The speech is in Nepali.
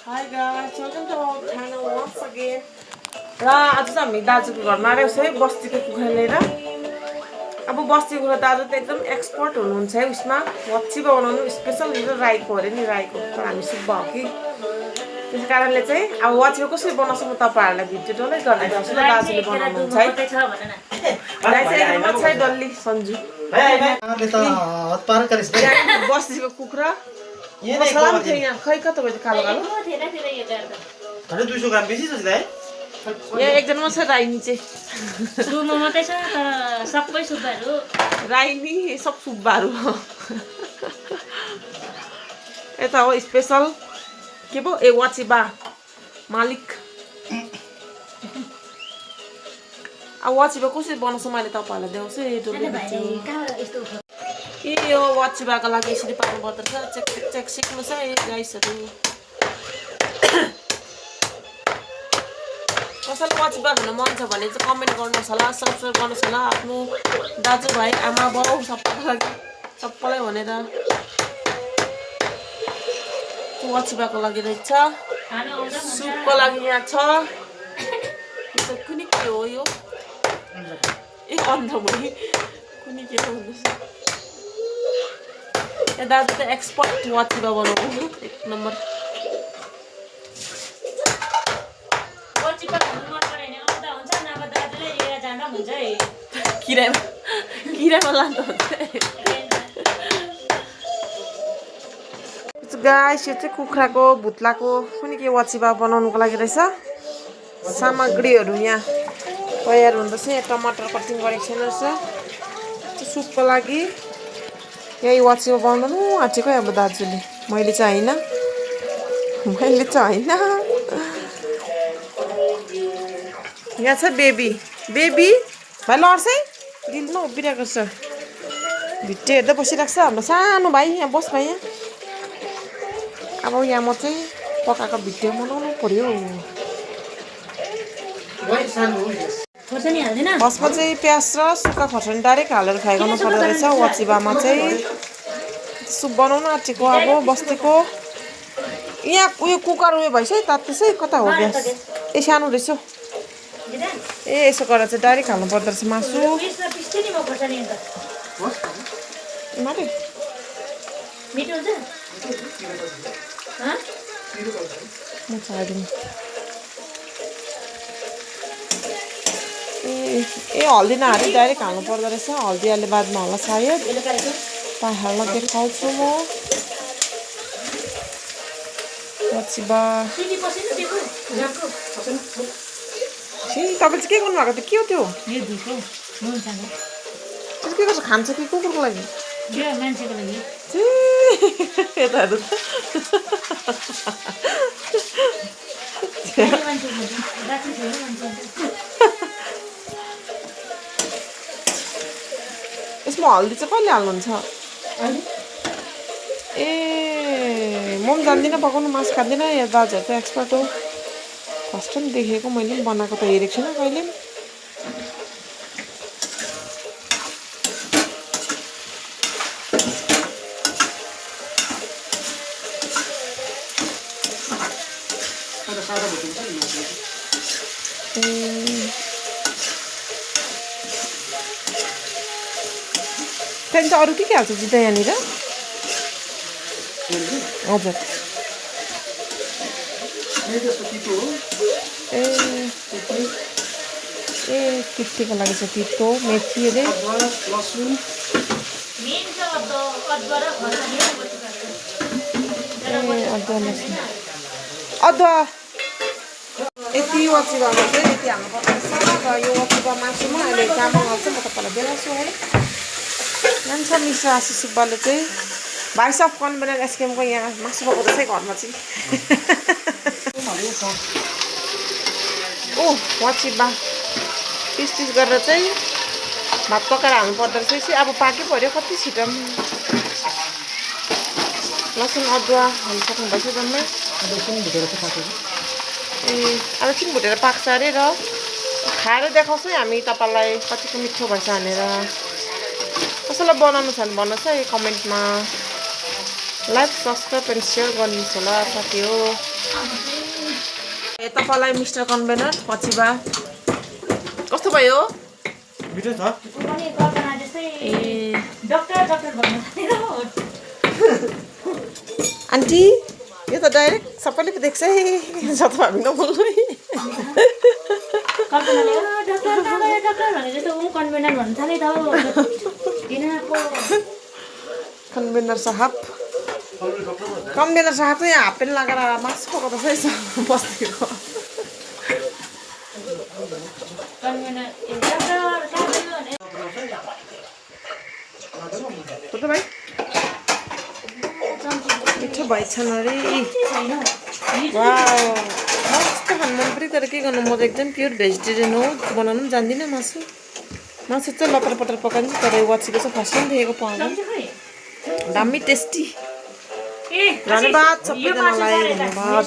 Hi guys, welcome to our channel once again. र आज चाहिँ हामी दाजुको घरमा आएको छौँ है बस्तीको कुखुरा लिएर। अब बस्तीको कुखुरा दाजु त एकदम एक्सपर्ट हुनुहुन्छ है उसमा मच्छी बनाउनु स्पेशल राईको अरे नि राईको तर हामी सुब्बा हो कि त्यस कारणले चाहिँ अब वाचिको कसरी बनाउँछ म तपाईहरुलाई भिडियो डल्लै गर्दै गर्छु ल दाजुले बनाउनुहुन्छ है। राई चाहिँ एकदम छ डल्ली सन्जु। बस्तीको कुखुरा सलाम थियो यहाँ खै कता भयो कालो कालो 200 ग्राम बेसी छ है यहाँ एकजना मात्रै राई चाहिँ दुमा मात्रै छ तर सबै सुब्बाहरू राई नि सब सुब्बाहरू यता हो स्पेशल के पो ए वाचिबा मालिक। अब वाचिबा कसरी बनाउँछ मैले तपाईहरुलाई देखाउँछु यो वाचिबाको लागि यसरी पार्नु पर्दछ चेक चेक सिक्नु छ है गाइसहरु। कसैलाई वाचिबा खान मन छ भने चाहिँ कमेन्ट गर्नुहोस् होला सब्स्क्राइब गर्नुहोस् होला आफ्नो दाजुभाइ आमा बाउ सबैलाई भनेर वाचिबाको लागि रहेछ सुपको लागि यहाँ छ कुनै के हो यो ए अन्ध भयो कुनै के भन्दैछ ए दाजु त एक्सपर्ट वाचिबा बनाउनु एक नम्बर वाचिबा खानु मन परेन आउँदा हुन्छ नभए दाजुले लिएर जाँदा हुन्छ है किरामा लाँदा हुन्छ गाइस यो चाहिँ कुखुराको भुत्लाको कुनै के वाचिबा बनाउनुको लागि रहेछ सामग्रीहरू यहाँ तयार हुँदैछ। यहाँ टमाटर कटिङ गरेको छैन रहेछ सुपको लागि यही वाचिबा बनाउनु आँटेको अब दाजुले मैले चाहिँ होइन यहाँ छ बेबी बेबी भाइ लड्छ है दिनमा उभिरहेको छ भिट्टे हेर्दै बसिरहेको छ हाम्रो सानो भाइ यहाँ बस भाइ यहाँ अब यहाँ म चाहिँ पकाएको भिडियो बनाउनु पर्यो। फर्स्टमा चाहिँ प्याज र सुक्खा खोर्सानी डाइरेक्ट हालेर फ्राई गर्नु पर्दो रहेछ। वाचिबामा चाहिँ सुप बनाउनु आँटेको अब बस्तीको यहाँ उयो कुकर उयो भइस है तात्तिस है कता हो ग्यास ए सानो रहेछ ए यसो गरेर चाहिँ डाइरेक्ट हाल्नु पर्दो रहेछ मासु म चाहिदिनु ए हल्दी नहाली डाइरेक्ट हाल्नु पर्दो रहेछ हल्दी हाल्ने बादमा होला सायद तपाईहरुलाई देखाउँछु म वाचिबा। तपाईले चाहिँ के गर्नुभएको थियो के हो त्यो के गर्छ खान्छ कि कुकुरको लागि मान्छेको लागि यता हेर्नु यसमा हल्दी चाहिँ कहिले हाल्नुहुन्छ ए म पनि जान्दिनँ पकाउनु मासु खाँदिनँ या दाजुहरू त एक्सपर्ट हो फर्स्ट टाइम देखेको मैले पनि बनाएको त हेरेको छैन कहिले पनि। त्यहाँदेखि चाहिँ अरू के हाल्छ जिता यहाँनिर हजुर ए तित्तीको लागि चाहिँ तितो मेथी अरे अदुवा लसुन अदुवा यति वाचिबामा चाहिँ यति हाल्नुपर्छ र यो वाचिबा मासुमा अहिले चामल हाल्छ म तपाईँलाई देखाउँछु है। जान्छ मिश्र आशी सुब्बाले चाहिँ भाइस अफ कन्भेन्ट एसकेएमको यहाँ मासु पकाउँदैछ है घरमा चाहिँ ओ वाचिबा पिस गरेर चाहिँ भात पकाएर हाल्नु पर्दो रहेछ अब पाकै पऱ्यो कति छिटो लसुन अदुवा हाल्नु सक्नुभएछ जम्मै ए अब एकछिन भुटेर पाक्छ अरे र खाएर देखाउँछु है हामी तपाईँलाई कतिको मिठो भएछ भनेर। कसैलाई बनाउनु छ भने भन्नुहोस् है कमेन्टमा। लाइक सब्सक्राइब एन्ड सेयर गर्नुहुन्छ होला साथी हो। तपाईँलाई मिस्टर कन्भेनर पछि बा कस्तो भयो? ऊ पनि कल्पना जस्तै डक्टर भन्नु थालेको हो। आन्टी यो त डाइरेक्ट सबैले पो देख्छ है जता भाबी नबोल्नु है। कल्पनाले डक्टर भने जस्तो ऊ कन्भेनर भन्नु थाले त तिनीहरूको कन्भेनर साहब चाहिँ हाफ प्यान्ट लगाएर मासु पकाउँदा चाहिँ बस्तीको कन्भेनर भाइ मिठो भएछन् अरे। वाउ मस्त खानु मन पऱ्यो तर के गर्नु म त एकदम प्योर भेजिटेरियन हो बनाउनु पनि जान्दिनँ मासु चाहिँ लटर पटर पकाइदिन्छु तर वाचीको चाहिँ फर्स्ट टाइम देखेको पाउँदैन दामी टेस्टी। धन्यवाद सबैजनालाई धन्यवाद।